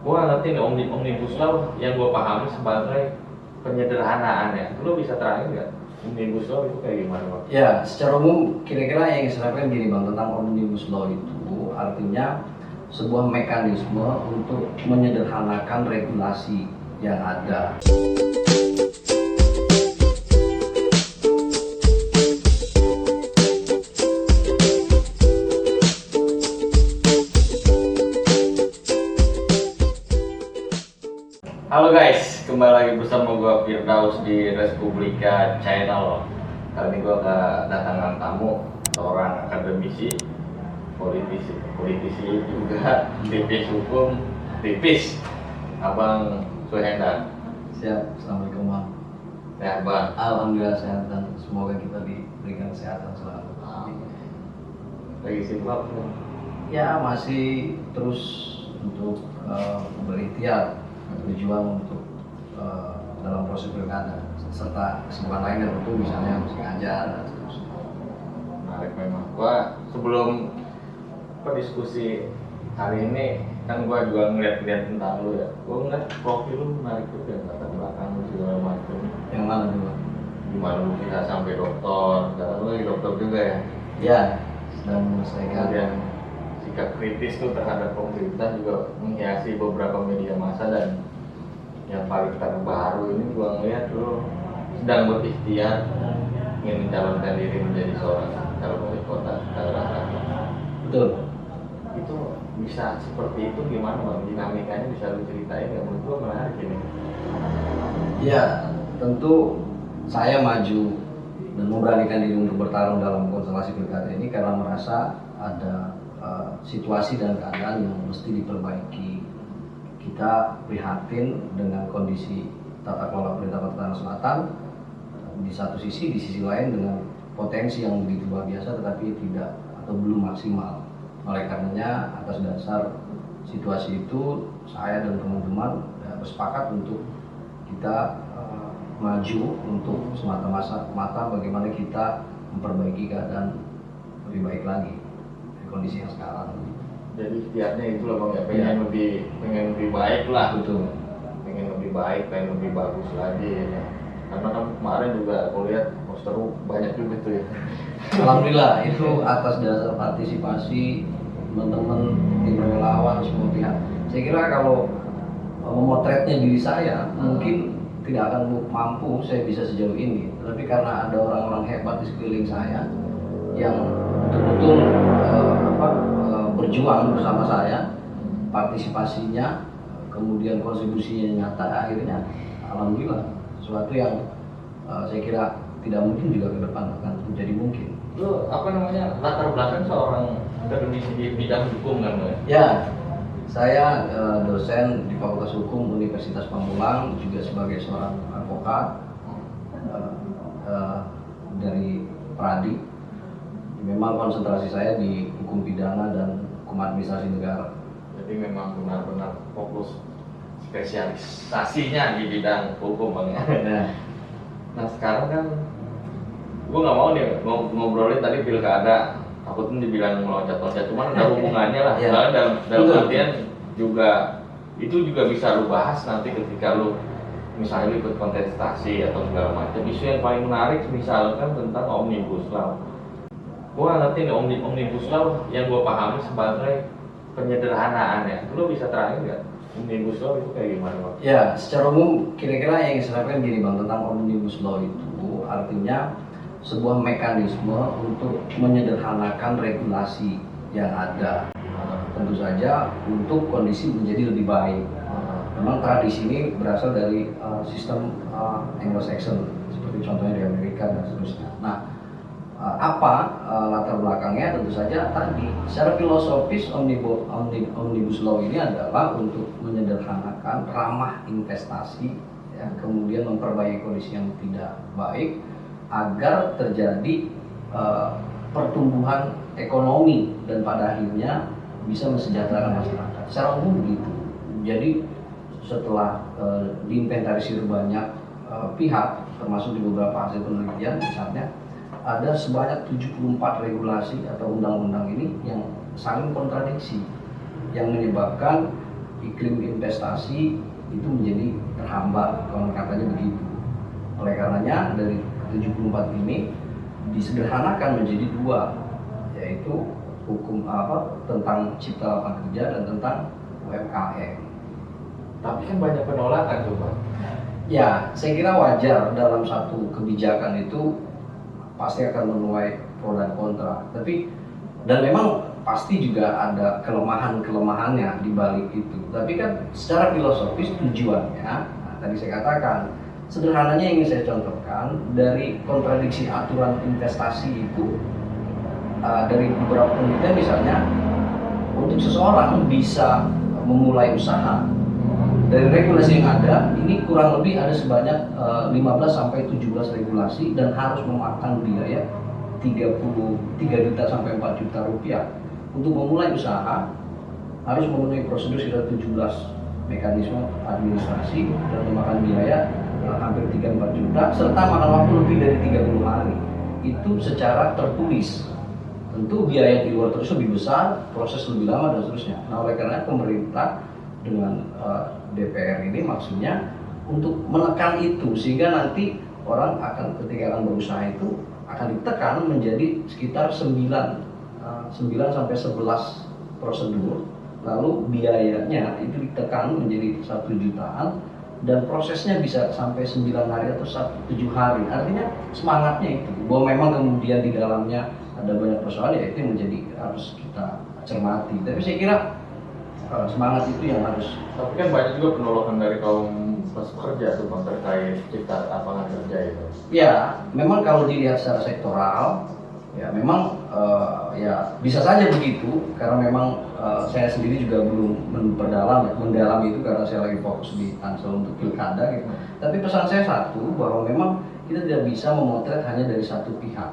Gua ngerti nih omnibus law yang gua pahami sebagai penyederhanaan ya. Lu bisa terangin nggak omnibus law itu kayak gimana, Bang? Ya, secara umum kira-kira yang saya sampaikan gini Bang, tentang omnibus law itu artinya sebuah mekanisme untuk menyederhanakan regulasi yang ada. Halo guys, kembali lagi bersama gua Firdaus di Respublika Channel. Kali ini gua kedatangan tamu, seorang akademisi, politisi juga, aktivis hukum, aktivis, Abang Suhendan. Siap, Assalamualaikum Bang. Sehat Bang? Alhamdulillah sehat dan semoga kita diberikan kesehatan selalu. Lagi sibuk apa? Ya, masih terus untuk berikhtiar, berjuang untuk dalam proses pilkada serta kesibukan lainnya tentu misalnya masih ngajar dan seterusnya. Menarik memang. Gua sebelum diskusi hari ini kan gua juga ngeliat tentang lu ya. Gua ngeliat profil lu menarik juga, latar belakang lu segala macam. Yang mana tuh Bang? Gimana lu bisa sampai dokter? Sekarang lu lagi dokter juga ya. Ya, sedang menyelesaikan. Kemudian sikap kritis tuh terhadap pemerintah juga menghiasi beberapa media massa, dan yang paling terbaru ini gua ngeliat lu sedang berikhtiar ingin mencalonkan diri menjadi seorang calon wali kota Tangerang. Betul. Itu bisa seperti itu gimana Bang? Dinamikanya bisa lu ceritain nggak? Menurut gua menarik ini. Ya, tentu saya maju dan memberanikan diri untuk bertarung dalam konstelasi pilkada ini karena merasa ada situasi dan keadaan yang mesti diperbaiki. Kita prihatin dengan kondisi tata kelola pemerintah Kota Tangerang Selatan di satu sisi, di sisi lain dengan potensi yang begitu luar biasa tetapi tidak atau belum maksimal. Oleh karenanya atas dasar situasi itu saya dan teman-teman bersepakat untuk kita maju untuk semata-mata bagaimana kita memperbaiki keadaan lebih baik lagi dari kondisi yang sekarang. Jadi ikhtiarnya itu lah Bang ya, pengen lebih baik lah. Betul. Pengen lebih baik, pengen lebih bagus lagi ya. Karena kan kemarin juga aku lihat poster banyak juga tuh ya. Alhamdulillah itu atas dasar partisipasi teman-teman, tim relawan, semua pihak. Saya kira kalau memotretnya diri saya mungkin tidak akan mampu saya bisa sejauh ini. Tapi karena ada orang-orang hebat di sekeliling saya yang betul-betul berjuang bersama saya, partisipasinya, kemudian kontribusinya nyata, akhirnya alhamdulillah sesuatu yang saya kira tidak mungkin juga ke depan akan menjadi mungkin. Lu apa namanya, latar belakang seorang akademisi di bidang hukum kan Bang? Ya, saya dosen di Fakultas Hukum Universitas Pamulang, juga sebagai seorang advokat dari Pradi. Memang konsentrasi saya di hukum pidana dan hukum administrasi negara. Jadi memang benar-benar fokus spesialisasinya di bidang hukum Bang ya. Nah sekarang kan gue nggak mau nih ngobrolin tadi pilkada, takutnya dibilang meloncat-loncat, cuman ada hubungannya lah. Ya. Dalam artian juga itu juga bisa lu bahas nanti ketika lu misalnya lu ikut kontestasi atau segala macam. Isu yang paling menarik misalkan tentang omnibus law. Gue ngerti nih omnibus law yang gue pahami sebagai penyederhanaan ya. Lu bisa terangin nggak omnibus law itu kayak gimana Bang? Ya, secara umum kira-kira yang saya sampaikan gini Bang, tentang omnibus law itu artinya sebuah mekanisme untuk menyederhanakan regulasi yang ada. Tentu saja untuk kondisi menjadi lebih baik. Memang tradisi ini berasal dari sistem Anglo-Saxon, seperti contohnya di Amerika dan seterusnya. Nah, latar belakangnya tentu saja tadi secara filosofis omnibus law ini adalah untuk menyederhanakan, ramah investasi, ya, kemudian memperbaiki kondisi yang tidak baik agar terjadi pertumbuhan ekonomi dan pada akhirnya bisa mensejahterakan masyarakat. Secara umum begitu. Jadi setelah diinventarisir banyak pihak, termasuk di beberapa hasil penelitian, misalnya ada sebanyak 74 regulasi atau undang-undang ini yang saling kontradiksi, yang menyebabkan iklim investasi itu menjadi terhambat, konon katanya begitu. Oleh karenanya dari 74 ini disederhanakan menjadi dua, yaitu hukum tentang cipta lapangan kerja dan tentang UMKM. Tapi kan banyak penolakan tuh Pak. Ya, saya kira wajar dalam satu kebijakan itu pasti akan menuai pro dan kontra. Dan memang pasti juga ada kelemahannya di balik itu. Tapi kan secara filosofis tujuannya, tadi saya katakan, sederhananya ingin saya contohkan dari kontradiksi aturan investasi itu, dari beberapa penelitian misalnya, untuk seseorang bisa memulai usaha dari regulasi yang ada, ini kurang lebih ada sebanyak 15 sampai 17 regulasi dan harus memakan biaya 33 juta sampai 4 juta rupiah. Untuk memulai usaha harus memenuhi prosedur sekitar 17 mekanisme administrasi dan memakan biaya hampir 3-4 juta serta makan waktu lebih dari 30 hari. Itu secara tertulis. Tentu biaya di luar terus lebih besar, proses lebih lama dan seterusnya. Nah, oleh karena pemerintah dengan DPR ini maksudnya untuk menekan itu sehingga nanti orang akan ketika akan berusaha itu akan ditekan menjadi sekitar 9 sampai 11 prosedur, lalu biayanya itu ditekan menjadi 1 jutaan dan prosesnya bisa sampai 9 hari atau 7 hari. Artinya semangatnya itu bahwa memang kemudian di dalamnya ada banyak persoalan, ya itu yang menjadi harus kita cermati. Tapi saya kira semangat itu yang harus. Tapi kan banyak juga penolakan dari kaum pekerja tuh Bang terkait cipta lapangan kerja itu. Ya, memang kalau dilihat secara sektoral, ya memang ya bisa saja begitu karena memang saya sendiri juga belum mendalami itu karena saya lagi fokus di Tangsel untuk pilkada gitu. Tapi pesan saya satu, bahwa memang kita tidak bisa memotret hanya dari satu pihak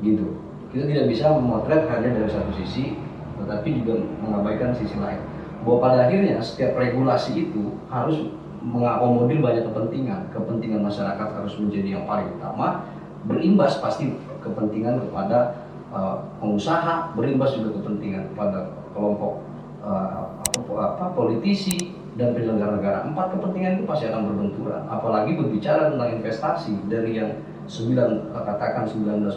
gitu. Kita tidak bisa memotret hanya dari satu sisi, tetapi juga mengabaikan sisi lain. Bahwa pada akhirnya setiap regulasi itu harus mengakomodir banyak kepentingan masyarakat harus menjadi yang paling utama, berimbas pasti kepentingan kepada pengusaha, berimbas juga kepentingan kepada kelompok politisi dan penyelenggara negara. 4 kepentingan itu pasti akan berbenturan. Apalagi berbicara tentang investasi, dari yang 19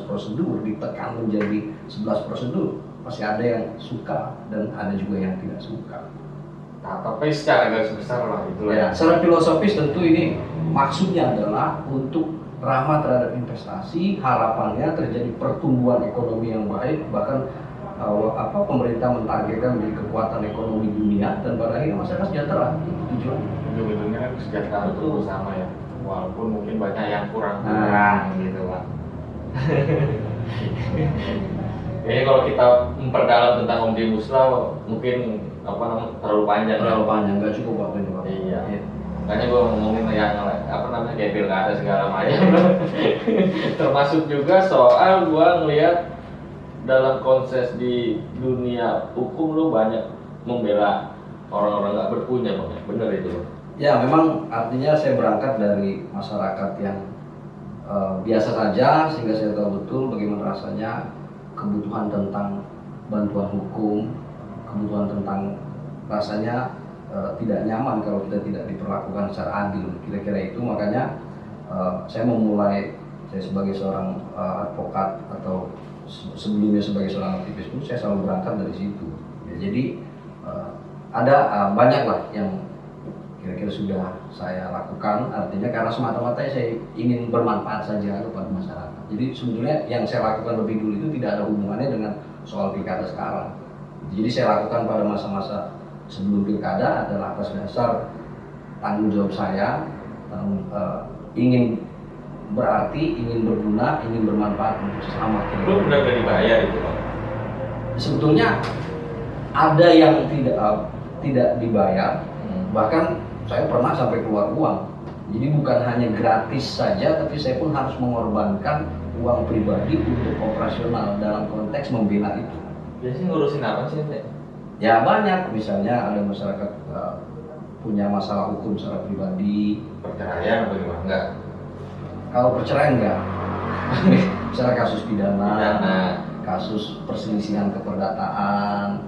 prosedur ditekan menjadi 11 prosedur, pasti ada yang suka dan ada juga yang tidak suka. Nah, tapi secara garis besar lah itulah. Ya, secara filosofis tentu ini maksudnya adalah untuk ramah terhadap investasi, harapannya terjadi pertumbuhan ekonomi yang baik, bahkan pemerintah mentargetkan menjadi kekuatan ekonomi dunia dan pada akhirnya masyarakat sejahtera. Tujuan. Ujung-ujungnya kan kesejahteraan itu bersama ya, walaupun mungkin banyak yang kurang gitu Pak. Kayaknya kalau kita memperdalam tentang Omnibus Law mungkin terlalu panjang. Nggak cukup waktu itu Pak. Iya. Makanya gue ngomongin yang kayak pilkada segala macam. Termasuk juga soal gue ngelihat dalam konses di dunia hukum lu banyak membela orang-orang nggak berpunya Bang. Bener itu? Ya, memang artinya saya berangkat dari masyarakat yang biasa saja sehingga saya tahu betul bagaimana rasanya kebutuhan tentang bantuan hukum, kebutuhan tentang rasanya tidak nyaman kalau kita tidak diperlakukan secara adil, kira-kira itu. Makanya saya sebagai seorang advokat atau sebelumnya sebagai seorang aktivis pun saya selalu berangkat dari situ. Ya, jadi ada banyak lah yang kira-kira sudah saya lakukan, artinya karena semata-mata saya ingin bermanfaat saja kepada masyarakat. Jadi sebetulnya yang saya lakukan lebih dulu itu tidak ada hubungannya dengan soal pilkada sekarang. Jadi saya lakukan pada masa-masa sebelum pilkada adalah atas dasar tanggung jawab saya, ingin berarti, ingin berguna, ingin bermanfaat untuk sesama. Lu benar gak dibayar itu Pak? Sebetulnya ada yang tidak dibayar, bahkan saya pernah sampai keluar uang. Jadi bukan hanya gratis saja, tapi saya pun harus mengorbankan uang pribadi untuk operasional dalam konteks membela itu. Biasanya ngurusin apa sih Nek? Ya banyak, misalnya ada masyarakat punya masalah hukum secara pribadi. Perceraian atau gimana? Enggak? Kalau perceraian enggak. Misalnya kasus pidana, kasus perselisihan keperdataan.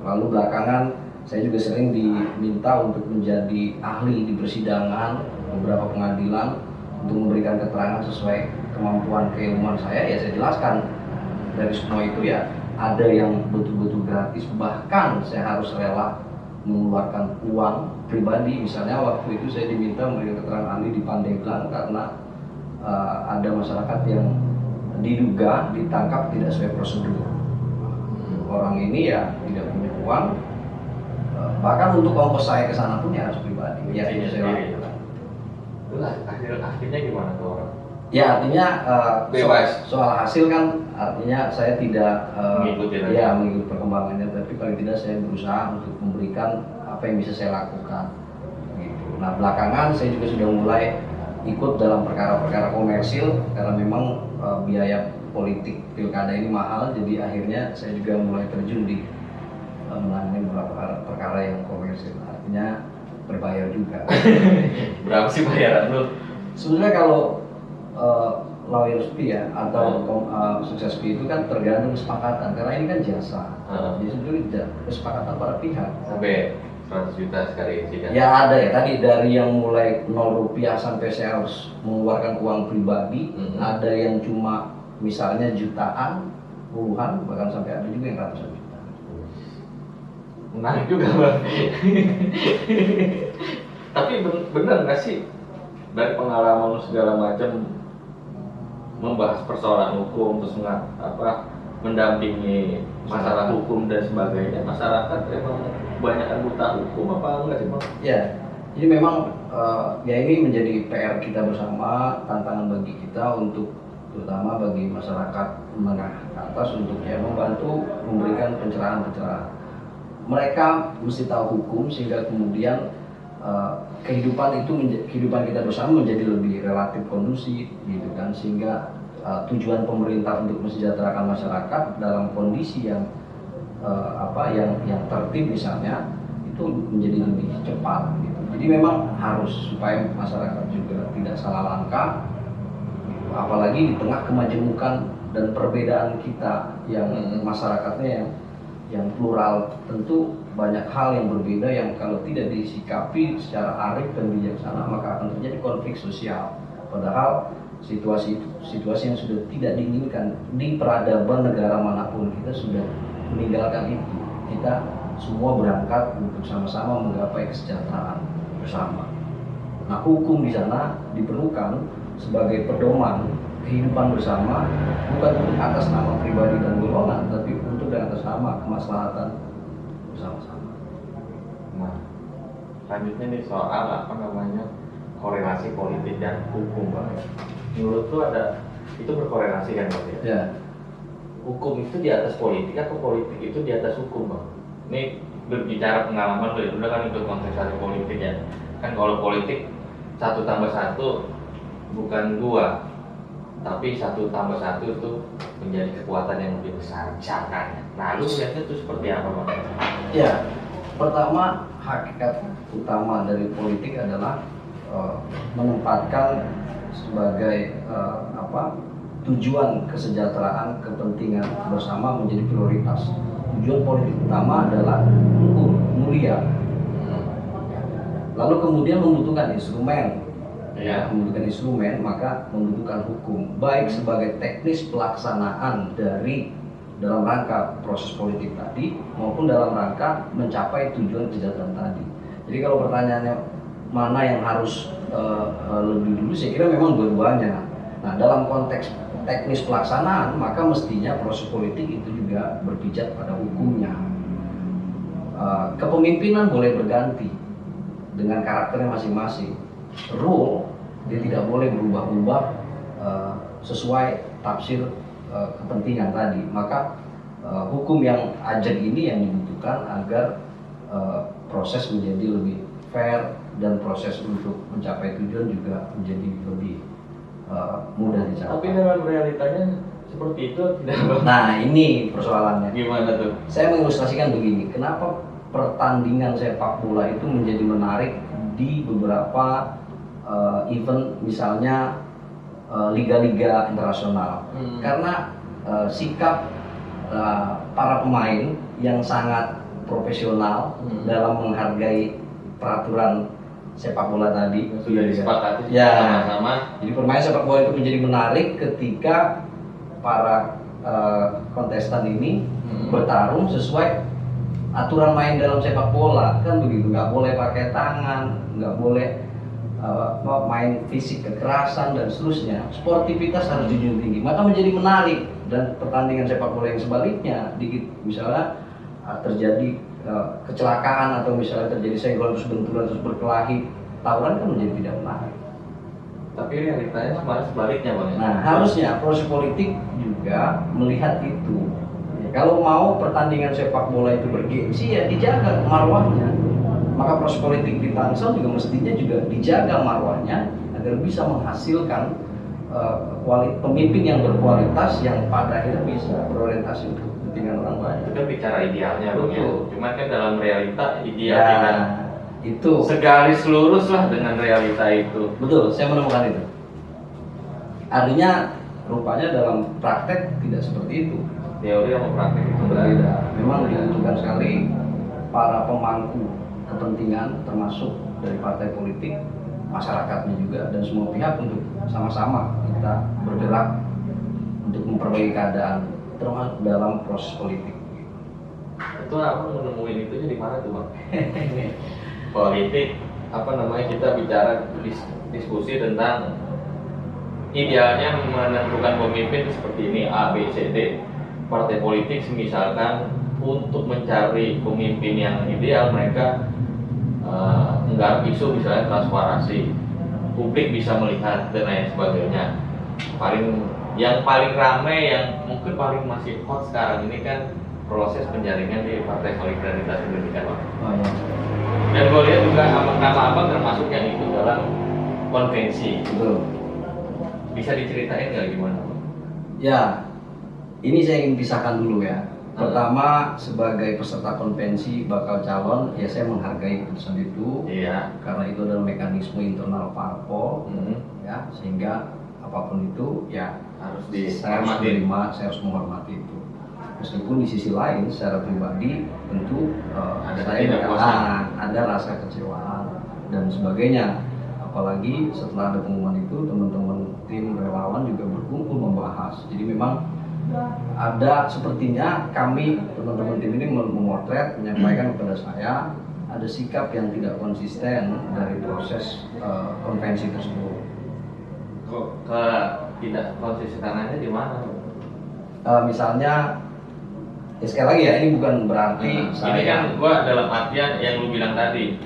Lalu belakangan saya juga sering diminta untuk menjadi ahli di persidangan beberapa pengadilan untuk memberikan keterangan sesuai kemampuan keilmuan saya. Ya saya jelaskan dari semua itu ya ada yang betul-betul gratis, bahkan saya harus rela mengeluarkan uang pribadi. Misalnya waktu itu saya diminta memberikan keterangan ahli di Pandeglang karena ada masyarakat yang diduga ditangkap tidak sesuai prosedur. Orang ini ya tidak punya uang, bahkan untuk ongkos saya ke sana pun ya harus pribadi. Ya itu saya lakukan. Itulah akhirnya gimana tuh orang? Ya artinya Bebas. soal hasil kan artinya saya tidak Mengikuti perkembangannya, tapi paling tidak saya berusaha untuk memberikan apa yang bisa saya lakukan. Gitu. Nah belakangan saya juga sudah mulai ikut dalam perkara-perkara komersil karena memang biaya politik pilkada ini mahal, jadi akhirnya saya juga mulai terjun di menangani beberapa perkara yang komersil, artinya berbayar juga. Berapa sih bayaran lu? Sebenarnya kalau lawyers fee ya atau sukses fee itu kan tergantung kesepakatan, karena ini kan jasa. Jadi sebenarnya kesepakatan para pihak. Sampai 100 juta sekali sidang. Ya ada ya tadi dari yang mulai 0 rupiah sampai saya harus mengeluarkan uang pribadi, ada yang cuma misalnya jutaan, puluhan, bahkan sampai ada juga yang ratusan juta. Menarik juga Bang. Tapi bener nggak sih dari pengalaman lu segala macam membahas persoalan hukum terus mendampingi masalah hukum dan sebagainya, masyarakat emang kebanyakan buta hukum apa enggak sih Bang? Ya, jadi memang ya ini menjadi PR kita bersama, tantangan bagi kita untuk terutama bagi masyarakat menengah ke atas untuk ya membantu memberikan pencerahan-pencerahan. Mereka mesti tahu hukum sehingga kemudian kehidupan kita bersama menjadi lebih relatif kondusif gitu kan, sehingga tujuan pemerintah untuk mensejahterakan masyarakat dalam kondisi yang yang tertib misalnya itu menjadi lebih cepat gitu. Jadi memang harus supaya masyarakat juga tidak salah langkah gitu. Apalagi di tengah kemajemukan dan perbedaan kita yang masyarakatnya yang plural, tentu banyak hal yang berbeda yang kalau tidak disikapi secara arif dan bijaksana maka akan terjadi konflik sosial. Padahal situasi yang sudah tidak diinginkan di peradaban negara manapun kita sudah meninggalkan itu. Kita semua berangkat untuk sama-sama menggapai kesejahteraan bersama. Nah, hukum di sana diperlukan sebagai pedoman kehidupan bersama, bukan untuk atas nama pribadi dan golongan, tapi untuk dan atas nama kemaslahatan bersama-sama. Nah, selanjutnya nih soal korelasi politik dan hukum Bang. Menurut lu itu berkorelasi kan Bang? Ya. Hukum itu di atas politik atau politik itu di atas hukum Bang? Ini berbicara pengalaman lu ya, udah kan ikut kontestasi politik ya. Kan kalau politik 1 tambah 1 bukan 2, tapi 1 tambah 1 itu menjadi kekuatan yang lebih besar misalkan. Nah lu melihatnya itu seperti apa Bang? Ya, pertama hakikat utama dari politik adalah menempatkan sebagai tujuan kesejahteraan kepentingan bersama menjadi prioritas. Tujuan politik utama adalah luhur, mulia. Lalu kemudian membutuhkan instrumen. Ya, membutuhkan instrumen, maka membutuhkan hukum, baik sebagai teknis pelaksanaan dalam rangka proses politik tadi maupun dalam rangka mencapai tujuan kesejahteraan tadi. Jadi kalau pertanyaannya mana yang harus lebih dulu, saya kira memang dua-duanya. Nah, dalam konteks teknis pelaksanaan maka mestinya proses politik itu juga berpijak pada hukumnya. Kepemimpinan boleh berganti dengan karakternya masing-masing. Rule dia tidak boleh berubah-ubah sesuai tafsir kepentingan tadi. Maka hukum yang ajak ini yang dibutuhkan agar proses menjadi lebih fair dan proses untuk mencapai tujuan juga menjadi lebih mudah dicapai. Tapi dalam realitanya seperti itu tidak. Nah ini persoalannya. Gimana tuh? Saya mengilustrasikan begini, kenapa pertandingan sepak bola itu menjadi menarik di beberapa event, misalnya liga-liga internasional. Karena sikap para pemain yang sangat profesional dalam menghargai peraturan sepak bola tadi. Sudah disepakati ya, sama-sama. Jadi permainan sepak bola itu menjadi menarik ketika para kontestan ini bertarung sesuai aturan main dalam sepak bola, kan begitu. Nggak boleh pakai tangan, nggak boleh main fisik kekerasan dan seterusnya. Sportivitas harus dijunjung tinggi, maka menjadi menarik. Dan pertandingan sepak bola yang sebaliknya, dikit misalnya terjadi kecelakaan atau misalnya terjadi senggol terus benturan terus berkelahi, tawuran kan menjadi tidak menarik. Tapi realitanya sebenarnya sebaliknya Bang. Nah, harusnya proses politik juga melihat itu. Ya, kalau mau pertandingan sepak bola itu bergengsi, ya dijaga marwahnya. Maka proses politik di Tangsel juga mestinya juga dijaga marwahnya agar bisa menghasilkan pemimpin yang berkualitas yang pada akhirnya bisa berorientasi untuk kepentingan orang banyak. Itu kan bicara idealnya Bang ya. Betul. Cuman kan dalam realita ideal Ya, dengan itu segaris lurus lah dengan realita itu. betul, saya menemukan itu. Artinya rupanya dalam praktek tidak seperti itu. Teori sama praktek itu Berbeda. Memang dibutuhkan sekali para pemangku kepentingan termasuk dari partai politik, masyarakatnya juga, dan semua pihak untuk sama-sama kita bergerak untuk memperbaiki keadaan termasuk dalam proses politik. Itu aku menemuin itunya di mana tuh Bang? Politik apa namanya, kita bicara diskusi tentang idealnya menentukan pemimpin seperti ini A, B, C, D. Partai politik misalkan untuk mencari pemimpin yang ideal mereka menggarap isu misalnya transparansi, publik bisa melihat dan lain sebagainya. Yang paling ramai, yang mungkin paling masih hot sekarang ini kan proses penjaringan di Partai Solidaritas Indonesia Bang. Oh, ya. Dan gue lihat juga nama abang termasuk yang ikut dalam konvensi. Betul. Bisa diceritain nggak gimana Bang? Ya, ini saya ingin pisahkan dulu ya. Pertama, sebagai peserta konvensi bakal calon, ya saya menghargai keputusan itu. Iya. Karena itu adalah mekanisme internal parpol, ya, sehingga apapun itu ya Harus saya harus dihormati. menerima, saya harus menghormati itu. Meskipun di sisi lain, secara pribadi tentu Ada saya ketidakpuasan. ada rasa kecewaan dan sebagainya. Apalagi setelah ada pengumuman itu, teman-teman tim relawan juga berkumpul membahas. Jadi memang ada, sepertinya kami teman-teman tim ini memotret, menyampaikan kepada saya ada sikap yang tidak konsisten dari proses konvensi tersebut. Kok ke tidak konsistenannya di mana? Misalnya, ya sekali lagi ya, ini bukan berarti Ini kan gua dalam artian yang lu bilang tadi,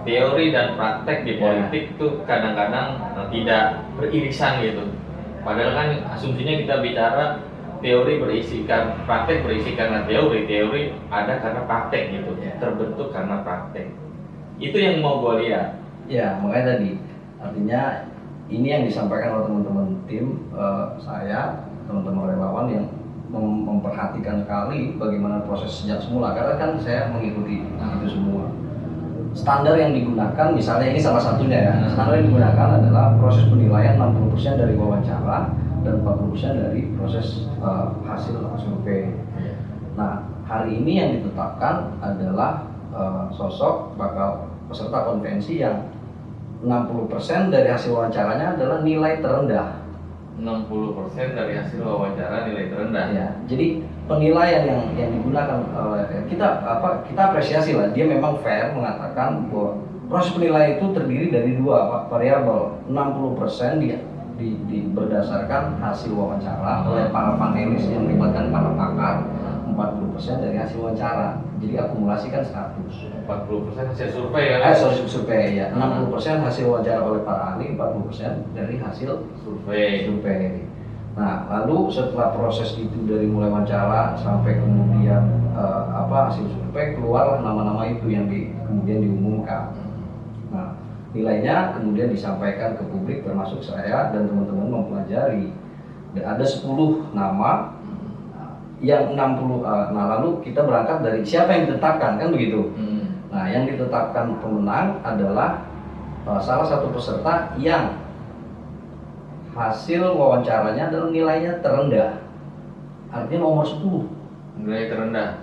teori dan praktek di politik tuh kadang-kadang tidak beririsan gitu. Padahal kan asumsinya kita bicara teori berisikan, praktek berisi karena teori ada karena praktek gitu, terbentuk karena praktek. Itu yang mau gua lihat. Ya, makanya tadi, artinya ini yang disampaikan oleh teman-teman tim saya, teman-teman relawan yang memperhatikan sekali bagaimana proses sejak semula, karena kan saya mengikuti itu semua. Standar yang digunakan, misalnya ini salah satunya ya, standar yang digunakan adalah proses penilaian 60% dari wawancara dan 40% dari proses hasil survei. Nah, hari ini yang ditetapkan adalah sosok bakal peserta konvensi yang 60% dari hasil wawancaranya adalah nilai terendah. 60% dari hasil wawancara nilai terendah. Ya, jadi penilaian yang digunakan kita apresiasi lah, dia memang fair mengatakan bahwa proses penilaian itu terdiri dari dua variabel. 60% berdasarkan hasil wawancara oleh para panelis yang melibatkan para pakar, 40% dari hasil wawancara. Jadi akumulasi kan 100. 40% hasil survei ya? Survei ya. 60% hasil wawancara oleh para ahli, 40% dari hasil survei. Nah, lalu setelah proses itu dari mulai wawancara sampai kemudian hasil survei, keluarlah nama-nama itu yang kemudian diumumkan. Nah, nilainya kemudian disampaikan ke publik, termasuk saya dan teman-teman mempelajari. Dan ada 10 nama yang 60. Nah, lalu kita berangkat dari siapa yang ditetapkan, kan begitu. Nah, yang ditetapkan pemenang adalah salah satu peserta yang hasil wawancaranya adalah nilainya terendah. Artinya nomor 10. Nilai terendah.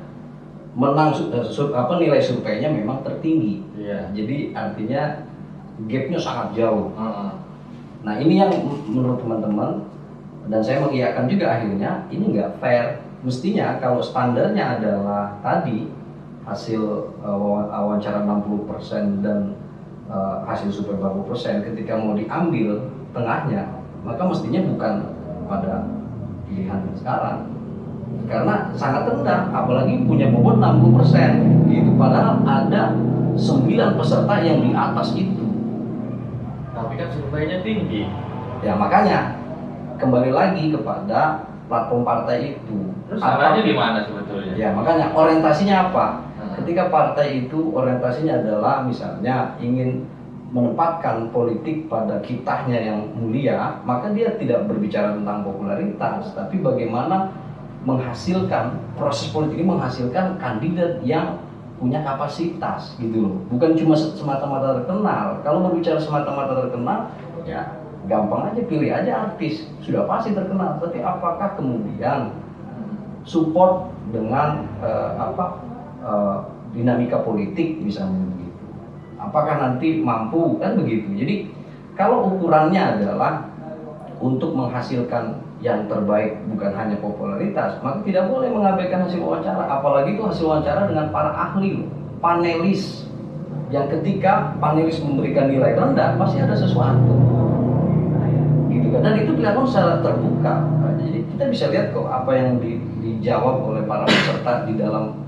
nilai surveinya memang tertinggi. Iya. Jadi artinya gapnya sangat jauh. Heeh. Nah ini yang menurut teman-teman, dan saya mengiyakan juga akhirnya, ini nggak fair. Mestinya kalau standarnya adalah tadi hasil wawancara 60% dan hasil survei 40%, ketika mau diambil tengahnya, maka mestinya bukan pada pilihan sekarang. Karena sangat rendah, apalagi punya bobot 60% gitu. Padahal ada 9 peserta yang di atas itu. Tapi kan surveinya tinggi. Ya makanya kembali lagi kepada platform partai itu. Terus salahnya di mana sebetulnya? Ya makanya orientasinya apa? Hmm. Ketika partai itu orientasinya adalah misalnya ingin menempatkan politik pada kitahnya yang mulia, maka dia tidak berbicara tentang popularitas, tapi bagaimana menghasilkan, proses politik ini menghasilkan kandidat yang punya kapasitas gitu loh, bukan cuma semata-mata terkenal. Kalau berbicara semata-mata terkenal, ya gampang aja, pilih aja artis, sudah pasti terkenal. Tapi apakah kemudian support dengan dinamika politik misalnya begitu? Apakah nanti mampu, kan begitu. Jadi kalau ukurannya adalah untuk menghasilkan yang terbaik bukan hanya popularitas, maka tidak boleh mengabaikan hasil wawancara, apalagi itu hasil wawancara dengan para ahli, panelis, yang ketika panelis memberikan nilai rendah pasti ada sesuatu gitu kan, dan itu dilakukan secara terbuka. Jadi kita bisa lihat kok apa yang dijawab oleh para peserta di dalam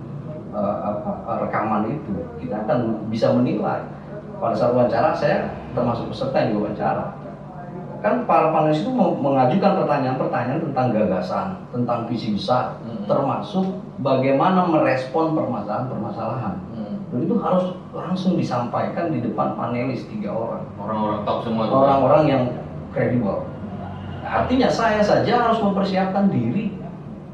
rekaman itu, kita akan bisa menilai. Pada saat wawancara saya termasuk peserta yang diwawancara, kan para panelis itu mengajukan pertanyaan-pertanyaan tentang gagasan, tentang visi besar, termasuk bagaimana merespon permasalahan-permasalahan. Dan itu harus langsung disampaikan di depan panelis 3 orang. Orang-orang top semua. Orang-orang yang kredibel. Artinya saya saja harus mempersiapkan diri.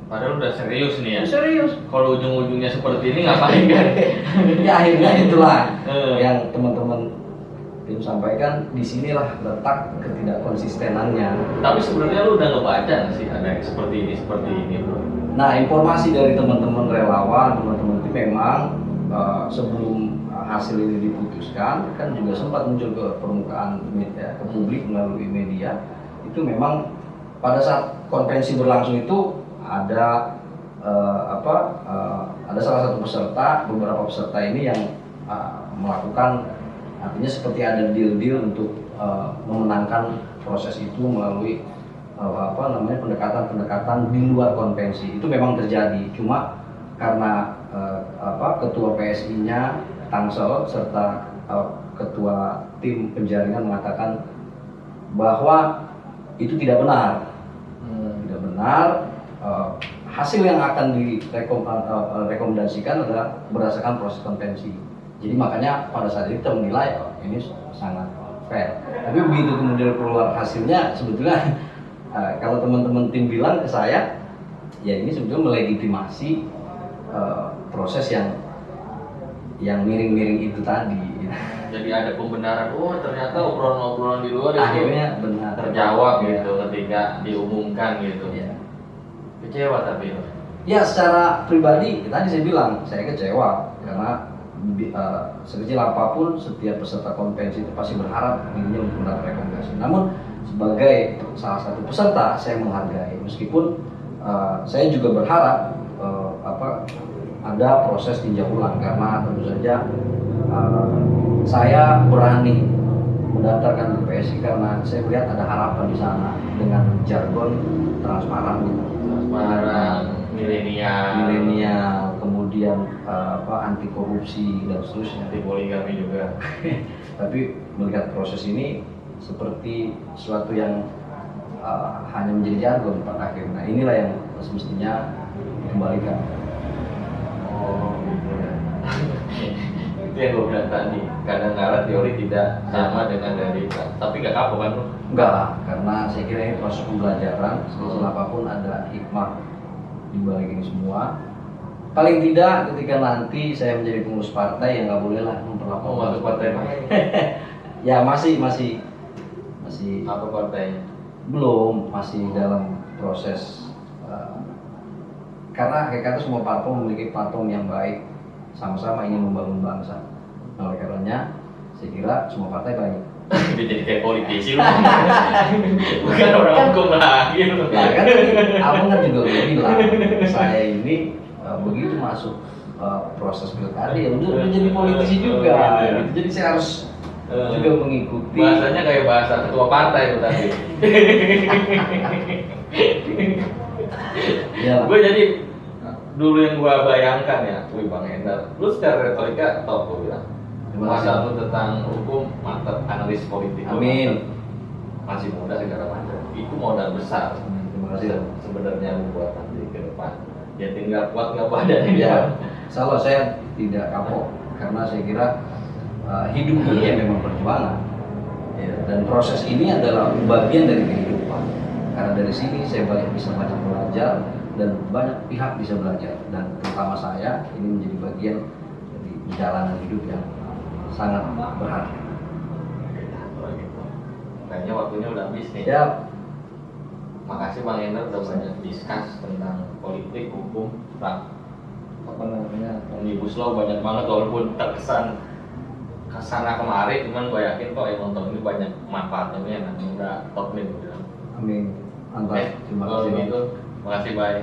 Padahal udah serius nih ya. Serius. Kalau ujung-ujungnya seperti ini ngapain kan? Ya akhirnya itulah yang teman-teman tim sampaikan, disinilah letak ketidakkonsistenannya. Tapi sebenarnya lu udah ngebaca nggak sih ada yang seperti ini bro? Nah informasi dari teman-teman relawan, teman-teman tim memang sebelum hasil ini diputuskan kan juga sempat muncul ke permukaan media, ke publik melalui media. Itu memang pada saat konvensi berlangsung itu ada ada salah satu peserta, beberapa peserta ini yang melakukan, artinya seperti ada deal-deal untuk memenangkan proses itu melalui pendekatan-pendekatan di luar konvensi. Itu memang terjadi, cuma karena ketua PSI-nya Tangsel serta ketua tim penjaringan mengatakan bahwa itu tidak benar. Tidak benar. Hasil yang akan direkomendasikan adalah berdasarkan proses konvensi. Jadi makanya pada saat itu kita menilai ini sangat fair. Tapi begitu kemudian keluar hasilnya, sebetulnya kalau teman-teman tim bilang ke saya, ya ini sebetulnya melegitimasi proses yang miring-miring itu tadi. Jadi ada pembenaran, ternyata obrolan-obrolan di luar akhirnya itu benar terjawab ya. gitu ketika diumumkan gitu. Ya. Kecewa tapi ya secara pribadi tadi saya bilang saya kecewa karena sekecil apapun setiap peserta konvensi itu pasti berharap dirinya untuk mendapat rekomendasi. Namun sebagai salah satu peserta saya menghargai, meskipun saya juga berharap ada proses tinjau ulang, karena tentu saja saya berani mendaftarkan ke PSI karena saya melihat ada harapan di sana dengan jargon transparan, milenial, kemudian anti korupsi dan seterusnya, anti poligami juga. Tapi melihat proses ini seperti sesuatu yang hanya menjadi jargon pada akhirnya. Nah inilah yang semestinya dikembalikan. Oh gitu ya. Itu yang gue bilang tadi, kadang-kadang teori tidak sama dengan realitas. Tapi gak kapok kan? Enggak lah, karena saya kira ini proses pembelajaran. Sekecil apapun ada hikmah di balik ini semua. Paling tidak ketika nanti saya menjadi pengurus partai, ya nggak boleh lah memperlakukan masuk partai lain. Ya masih apa partainya? Belum, masih dalam proses karena hakikatnya semua platform memiliki platform yang baik, sama-sama ingin membangun bangsa. Nah, oleh karenanya saya kira semua partai baik. Dia jadi kayak politisi lu. Bukan orang hukum lagi lu. Nah, kan abang kan juga udah bilang saya ini begitu masuk proses pilkada ya udah jadi politisi juga. Gitu. Jadi saya harus juga mengikuti. Bahasanya kayak bahasa ketua partai itu tadi. Ya. Gue jadi dulu yang gue bayangkan ya, wih Bang Endar, lu secara retorika top gue bilang. Masa lu tentang hukum mantap, analis politik. Amin. Masih muda segala macam. Itu modal besar. Terima kasih. Sebenarnya lu buat nanti ke depan. Ya tinggal kuat nggak badannya. Ya, salah saya tidak kapok karena saya kira hidup ini ya memang perjuangan. Ya, dan proses ini adalah bagian dari kehidupan. Karena dari sini saya bisa banyak belajar dan banyak pihak bisa belajar dan terutama saya ini menjadi bagian dari perjalanan hidup yang sangat berharga. Kayaknya waktunya udah habis nih. Siap. Makasih Bang Endar udah banyak discuss tentang politik, hukum, tentang apa namanya omnibus law banyak banget walaupun terkesan kesana kemari, cuman gue yakin kok yang nonton ini banyak manfaatnya, udah top nih gue bilang. Amin. Mantap. Terima Kalau kasih. begitu, makasih bye.